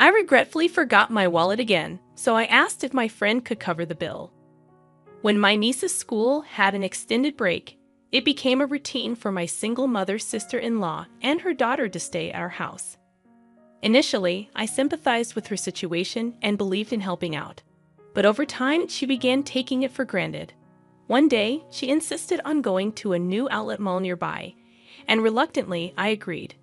I regretfully forgot my wallet again, so I asked if my friend could cover the bill. When my niece's school had an extended break, it became a routine for my single mother's sister-in-law and her daughter to stay at our house. Initially, I sympathized with her situation and believed in helping out. But over time, she began taking it for granted. One day, she insisted on going to a new outlet mall nearby, and reluctantly, I agreed.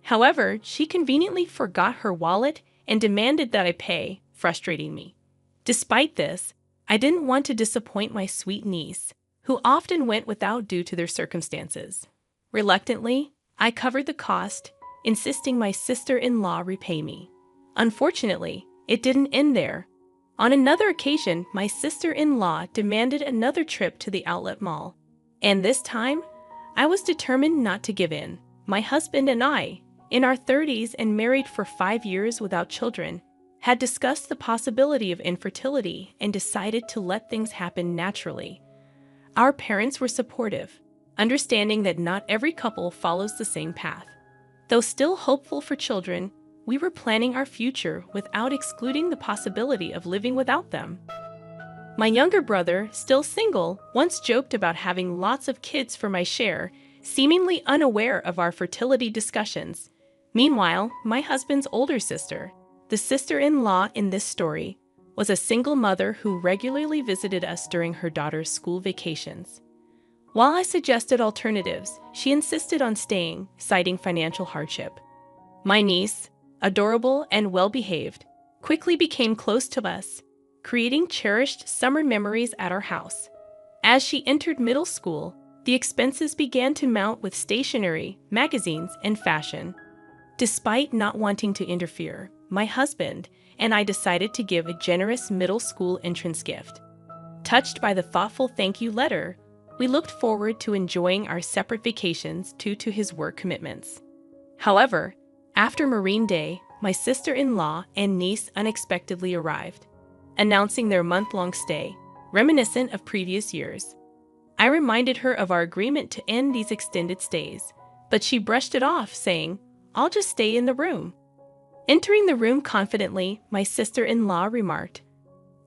However, she conveniently forgot her wallet and demanded that I pay, frustrating me. Despite this, I didn't want to disappoint my sweet niece, who often went without due to their circumstances. Reluctantly, I covered the cost, insisting my sister-in-law repay me. Unfortunately, it didn't end there. On another occasion, my sister-in-law demanded another trip to the outlet mall. And this time, I was determined not to give in. My husband and I, in our 30s and married for 5 years without children, had discussed the possibility of infertility and decided to let things happen naturally. Our parents were supportive, understanding that not every couple follows the same path. Though still hopeful for children, we were planning our future without excluding the possibility of living without them. My younger brother, still single, once joked about having lots of kids for my share, seemingly unaware of our fertility discussions. Meanwhile, my husband's older sister, the sister-in-law in this story, was a single mother who regularly visited us during her daughter's school vacations. While I suggested alternatives, she insisted on staying, citing financial hardship. My niece, adorable and well-behaved, quickly became close to us, creating cherished summer memories at our house. As she entered middle school, the expenses began to mount with stationery, magazines, and fashion. Despite not wanting to interfere, my husband and I decided to give a generous middle school entrance gift. Touched by the thoughtful thank you letter, we looked forward to enjoying our separate vacations due to his work commitments. However, after Marine Day, my sister-in-law and niece unexpectedly arrived, announcing their month-long stay, reminiscent of previous years. I reminded her of our agreement to end these extended stays, but she brushed it off, saying, "I'll just stay in the room." Entering the room confidently, my sister-in-law remarked,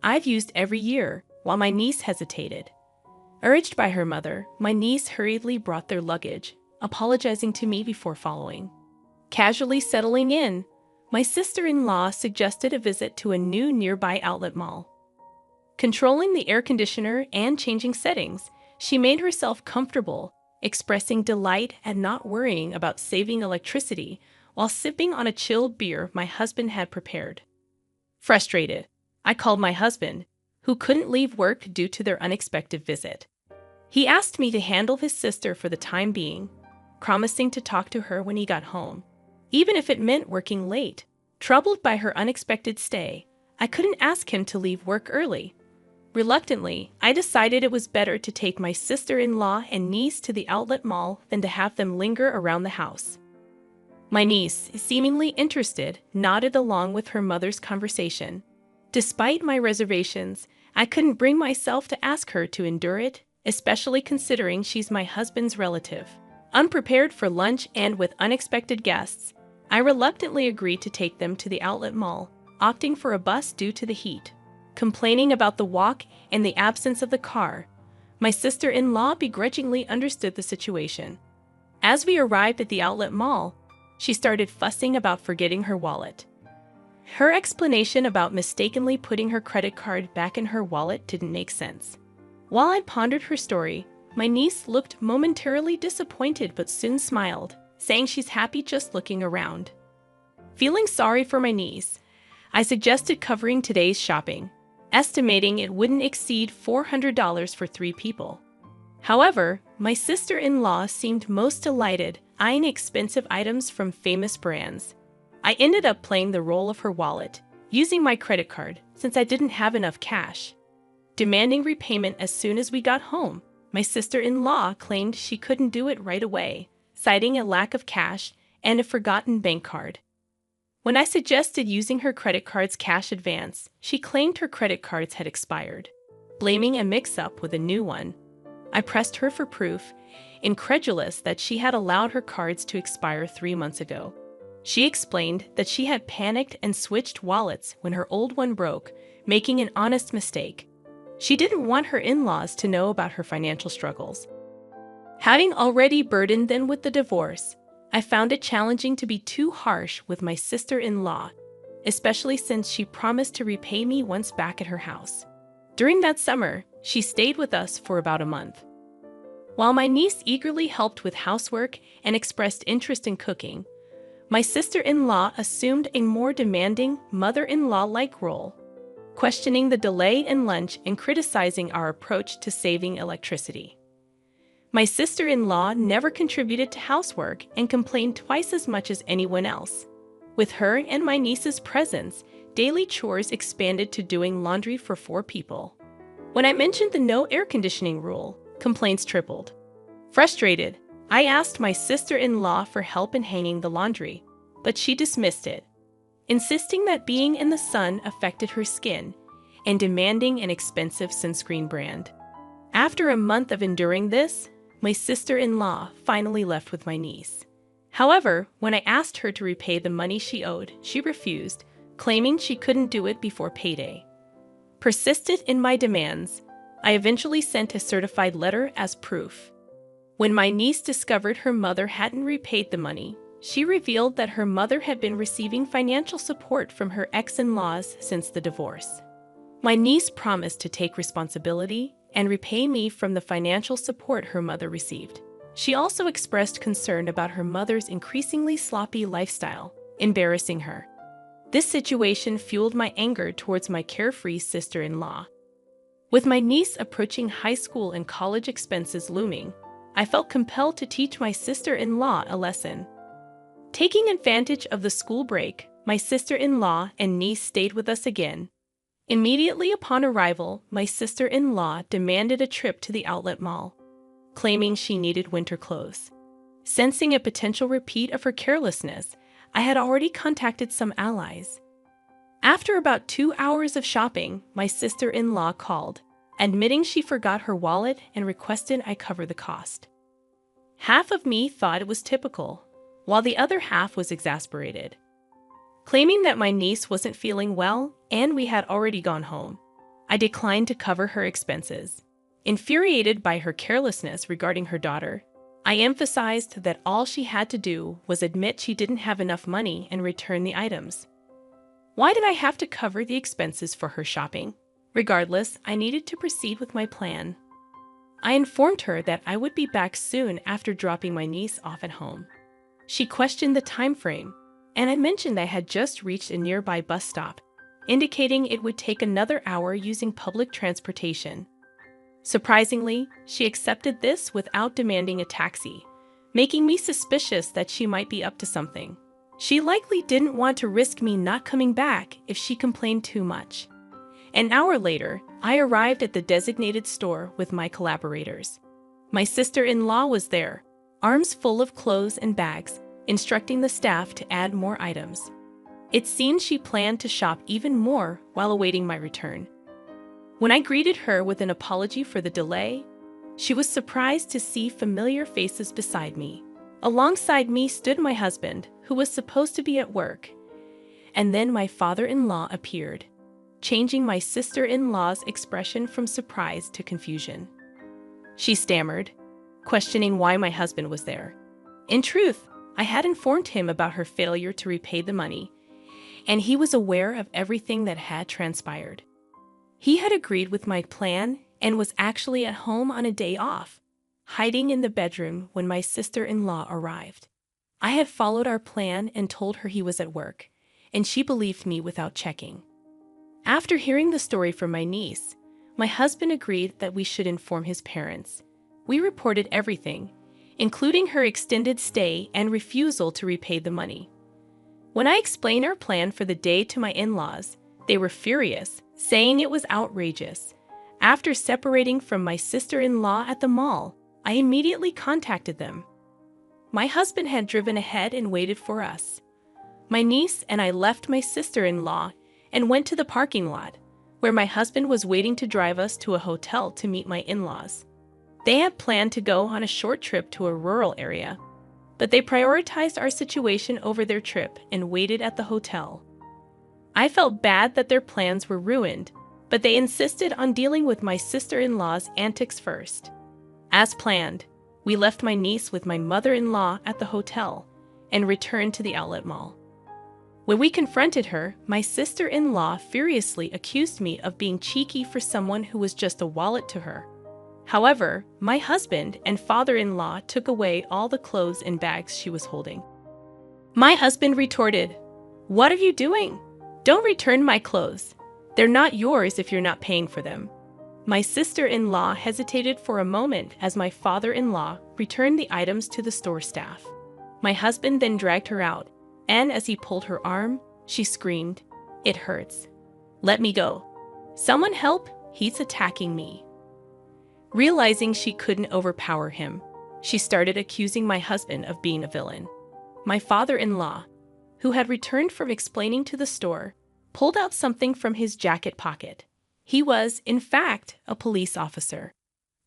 "I've used every year," while my niece hesitated. Urged by her mother, my niece hurriedly brought their luggage, apologizing to me before following. Casually settling in, my sister-in-law suggested a visit to a new nearby outlet mall. Controlling the air conditioner and changing settings, she made herself comfortable, expressing delight at not worrying about saving electricity while sipping on a chilled beer my husband had prepared. Frustrated, I called my husband, who couldn't leave work due to their unexpected visit. He asked me to handle his sister for the time being, promising to talk to her when he got home, even if it meant working late. Troubled by her unexpected stay, I couldn't ask him to leave work early. Reluctantly, I decided it was better to take my sister-in-law and niece to the outlet mall than to have them linger around the house. My niece, seemingly interested, nodded along with her mother's conversation. Despite my reservations, I couldn't bring myself to ask her to endure it, especially considering she's my husband's relative. Unprepared for lunch and with unexpected guests, I reluctantly agreed to take them to the outlet mall, opting for a bus due to the heat. Complaining about the walk and the absence of the car, my sister-in-law begrudgingly understood the situation. As we arrived at the outlet mall, she started fussing about forgetting her wallet. Her explanation about mistakenly putting her credit card back in her wallet didn't make sense. While I pondered her story, my niece looked momentarily disappointed but soon smiled, saying she's happy just looking around. Feeling sorry for my niece, I suggested covering today's shopping, estimating it wouldn't exceed $400 for 3 people. However, my sister-in-law seemed most delighted, eyeing expensive items from famous brands. I ended up playing the role of her wallet, using my credit card since I didn't have enough cash. Demanding repayment as soon as we got home, my sister-in-law claimed she couldn't do it right away, citing a lack of cash and a forgotten bank card. When I suggested using her credit card's cash advance, she claimed her credit cards had expired, blaming a mix-up with a new one. I pressed her for proof, incredulous that she had allowed her cards to expire 3 months ago. She explained that she had panicked and switched wallets when her old one broke, making an honest mistake. She didn't want her in-laws to know about her financial struggles. Having already burdened them with the divorce, I found it challenging to be too harsh with my sister-in-law, especially since she promised to repay me once back at her house. During that summer, she stayed with us for about a month. While my niece eagerly helped with housework and expressed interest in cooking, my sister-in-law assumed a more demanding mother-in-law-like role, questioning the delay in lunch and criticizing our approach to saving electricity. My sister-in-law never contributed to housework and complained twice as much as anyone else. With her and my niece's presence, daily chores expanded to doing laundry for 4 people. When I mentioned the no air conditioning rule, complaints tripled. Frustrated, I asked my sister-in-law for help in hanging the laundry, but she dismissed it, insisting that being in the sun affected her skin and demanding an expensive sunscreen brand. After a month of enduring this, my sister-in-law finally left with my niece. However, when I asked her to repay the money she owed, she refused, claiming she couldn't do it before payday. Persistent in my demands, I eventually sent a certified letter as proof. When my niece discovered her mother hadn't repaid the money, she revealed that her mother had been receiving financial support from her ex-in-laws since the divorce. My niece promised to take responsibility and repay me from the financial support her mother received. She also expressed concern about her mother's increasingly sloppy lifestyle, embarrassing her. This situation fueled my anger towards my carefree sister-in-law. With my niece approaching high school and college expenses looming, I felt compelled to teach my sister-in-law a lesson. Taking advantage of the school break, my sister-in-law and niece stayed with us again. Immediately upon arrival, my sister-in-law demanded a trip to the outlet mall, claiming she needed winter clothes. Sensing a potential repeat of her carelessness, I had already contacted some allies. After about 2 hours of shopping, my sister-in-law called, admitting she forgot her wallet and requested I cover the cost. Half of me thought it was typical, while the other half was exasperated. Claiming that my niece wasn't feeling well and we had already gone home, I declined to cover her expenses. Infuriated by her carelessness regarding her daughter, I emphasized that all she had to do was admit she didn't have enough money and return the items. Why did I have to cover the expenses for her shopping? Regardless, I needed to proceed with my plan. I informed her that I would be back soon after dropping my niece off at home. She questioned the time frame, and I mentioned I had just reached a nearby bus stop, indicating it would take another hour using public transportation. Surprisingly, she accepted this without demanding a taxi, making me suspicious that she might be up to something. She likely didn't want to risk me not coming back if she complained too much. An hour later, I arrived at the designated store with my collaborators. My sister-in-law was there, arms full of clothes and bags, instructing the staff to add more items. It seemed she planned to shop even more while awaiting my return. When I greeted her with an apology for the delay, she was surprised to see familiar faces beside me. Alongside me stood my husband, who was supposed to be at work, and then my father-in-law appeared, changing my sister-in-law's expression from surprise to confusion. She stammered, questioning why my husband was there. In truth, I had informed him about her failure to repay the money, and he was aware of everything that had transpired. He had agreed with my plan and was actually at home on a day off, hiding in the bedroom when my sister-in-law arrived. I had followed our plan and told her he was at work, and she believed me without checking. After hearing the story from my niece, my husband agreed that we should inform his parents. We reported everything, including her extended stay and refusal to repay the money. When I explained our plan for the day to my in-laws, they were furious, saying it was outrageous. After separating from my sister-in-law at the mall, I immediately contacted them. My husband had driven ahead and waited for us. My niece and I left my sister-in-law and went to the parking lot, where my husband was waiting to drive us to a hotel to meet my in-laws. They had planned to go on a short trip to a rural area. but they prioritized our situation over their trip and waited at the hotel. I felt bad that their plans were ruined, but they insisted on dealing with my sister-in-law's antics first. As planned, we left my niece with my mother-in-law at the hotel and returned to the outlet mall. When we confronted her, my sister-in-law furiously accused me of being cheeky for someone who was just a wallet to her. However, my husband and father-in-law took away all the clothes and bags she was holding. My husband retorted, "What are you doing? Don't return my clothes. They're not yours if you're not paying for them." My sister-in-law hesitated for a moment as my father-in-law returned the items to the store staff. My husband then dragged her out, and as he pulled her arm, she screamed, "It hurts. Let me go. Someone help, he's attacking me." Realizing she couldn't overpower him, she started accusing my husband of being a villain. My father-in-law, who had returned from explaining to the store, pulled out something from his jacket pocket. He was, in fact, a police officer.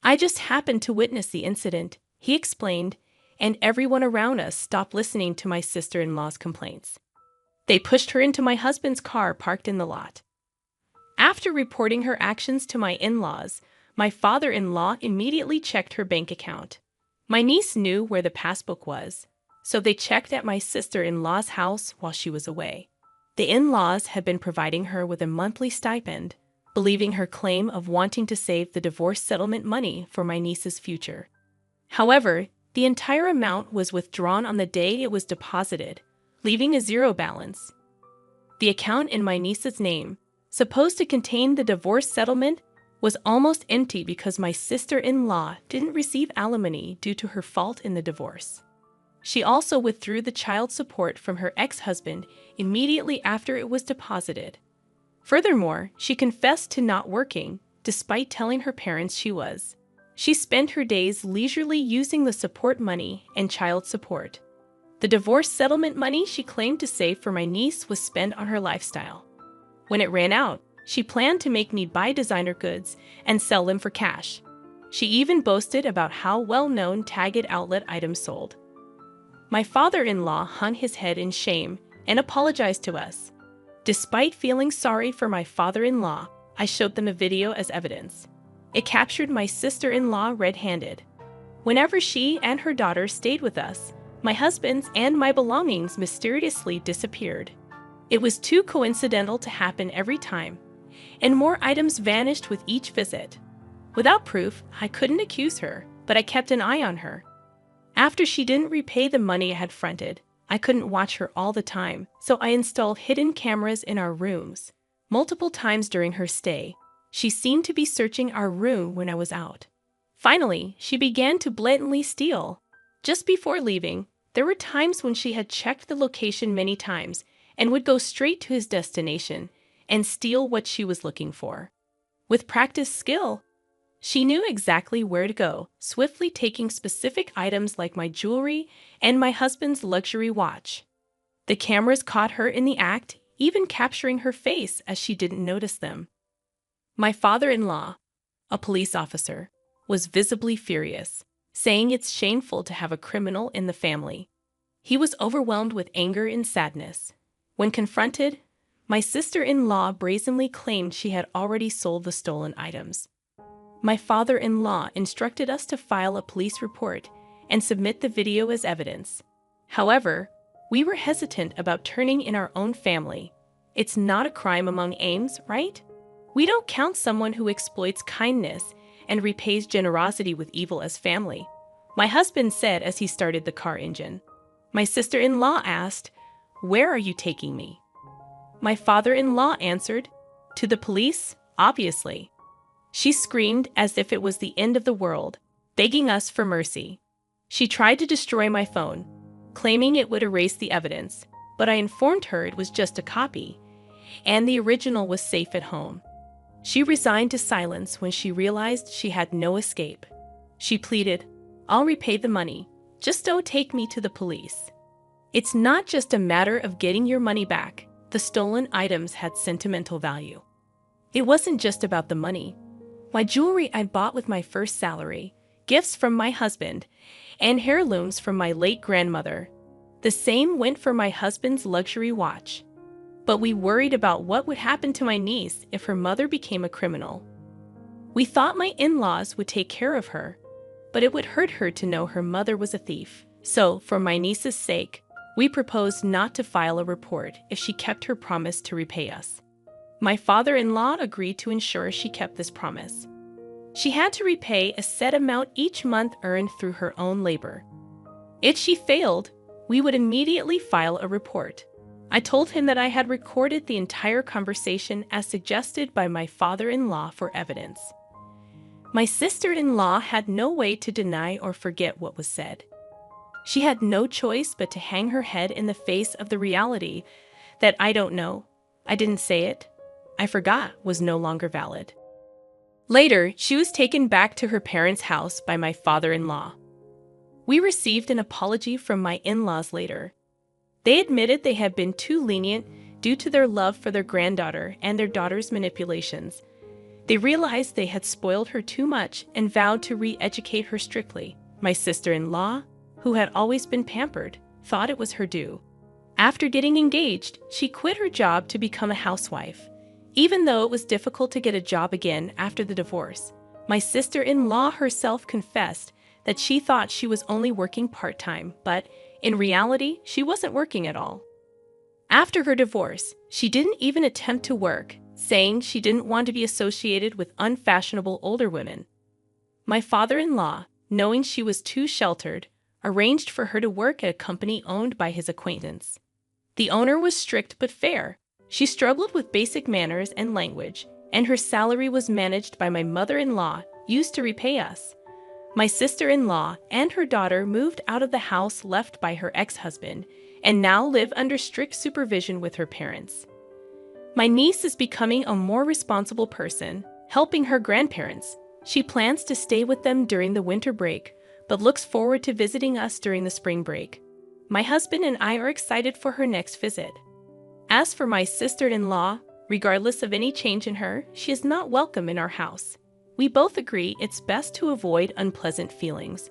"I just happened to witness the incident," he explained, and everyone around us stopped listening to my sister-in-law's complaints. They pushed her into my husband's car parked in the lot. After reporting her actions to my in-laws, my father-in-law immediately checked her bank account. My niece knew where the passbook was, so they checked at my sister-in-law's house while she was away. The in-laws had been providing her with a monthly stipend, believing her claim of wanting to save the divorce settlement money for my niece's future. However, the entire amount was withdrawn on the day it was deposited, leaving a zero balance. The account in my niece's name, supposed to contain the divorce settlement, was almost empty because my sister-in-law didn't receive alimony due to her fault in the divorce. She also withdrew the child support from her ex-husband immediately after it was deposited. Furthermore, she confessed to not working, despite telling her parents she was. She spent her days leisurely using the support money and child support. The divorce settlement money she claimed to save for my niece was spent on her lifestyle. When it ran out, she planned to make me buy designer goods and sell them for cash. She even boasted about how well-known tagged outlet items sold. My father-in-law hung his head in shame and apologized to us. Despite feeling sorry for my father-in-law, I showed them a video as evidence. It captured my sister-in-law red-handed. Whenever she and her daughter stayed with us, my husband's and my belongings mysteriously disappeared. It was too coincidental to happen every time, and more items vanished with each visit. Without proof, I couldn't accuse her, but I kept an eye on her. After she didn't repay the money I had fronted, I couldn't watch her all the time, so I installed hidden cameras in our rooms. Multiple times during her stay, she seemed to be searching our room when I was out. Finally, she began to blatantly steal. Just before leaving, there were times when she had checked the location many times and would go straight to his destination and steal what she was looking for. With practiced skill, she knew exactly where to go, swiftly taking specific items like my jewelry and my husband's luxury watch. The cameras caught her in the act, even capturing her face as she didn't notice them. My father-in-law, a police officer, was visibly furious, saying it's shameful to have a criminal in the family. He was overwhelmed with anger and sadness. When confronted, my sister-in-law brazenly claimed she had already sold the stolen items. My father-in-law instructed us to file a police report and submit the video as evidence. However, we were hesitant about turning in our own family. It's not a crime among Ames, right? We don't count someone who exploits kindness and repays generosity with evil as family, my husband said as he started the car engine. My sister-in-law asked, "Where are you taking me?" My father-in-law answered, "To the police, obviously." She screamed as if it was the end of the world, begging us for mercy. She tried to destroy my phone, claiming it would erase the evidence, but I informed her it was just a copy, and the original was safe at home. She resigned to silence when she realized she had no escape. She pleaded, "I'll repay the money. Just don't take me to the police." It's not just a matter of getting your money back. The stolen items had sentimental value. It wasn't just about the money. My jewelry I bought with my first salary, gifts from my husband, and heirlooms from my late grandmother. The same went for my husband's luxury watch. But we worried about what would happen to my niece if her mother became a criminal. We thought my in-laws would take care of her, but it would hurt her to know her mother was a thief. So, for my niece's sake, we proposed not to file a report if she kept her promise to repay us. My father-in-law agreed to ensure she kept this promise. She had to repay a set amount each month earned through her own labor. If she failed, we would immediately file a report. I told him that I had recorded the entire conversation as suggested by my father-in-law for evidence. My sister-in-law had no way to deny or forget what was said. She had no choice but to hang her head in the face of the reality that "I don't know, I didn't say it, I forgot" was no longer valid. Later, she was taken back to her parents' house by my father-in-law. We received an apology from my in-laws later. They admitted they had been too lenient due to their love for their granddaughter and their daughter's manipulations. They realized they had spoiled her too much and vowed to re-educate her strictly. My sister-in-law, who had always been pampered, thought it was her due. After getting engaged, she quit her job to become a housewife. Even though it was difficult to get a job again after the divorce, my sister-in-law herself confessed that she thought she was only working part-time, but in reality, she wasn't working at all. After her divorce, she didn't even attempt to work, saying she didn't want to be associated with unfashionable older women. My father-in-law, knowing she was too sheltered, arranged for her to work at a company owned by his acquaintance. The owner was strict but fair. She struggled with basic manners and language, and her salary was managed by my mother-in-law, used to repay us. My sister-in-law and her daughter moved out of the house left by her ex-husband and now live under strict supervision with her parents. My niece is becoming a more responsible person, helping her grandparents. She plans to stay with them during the winter break, but looks forward to visiting us during the spring break. My husband and I are excited for her next visit. As for my sister-in-law, regardless of any change in her, she is not welcome in our house. We both agree it's best to avoid unpleasant feelings.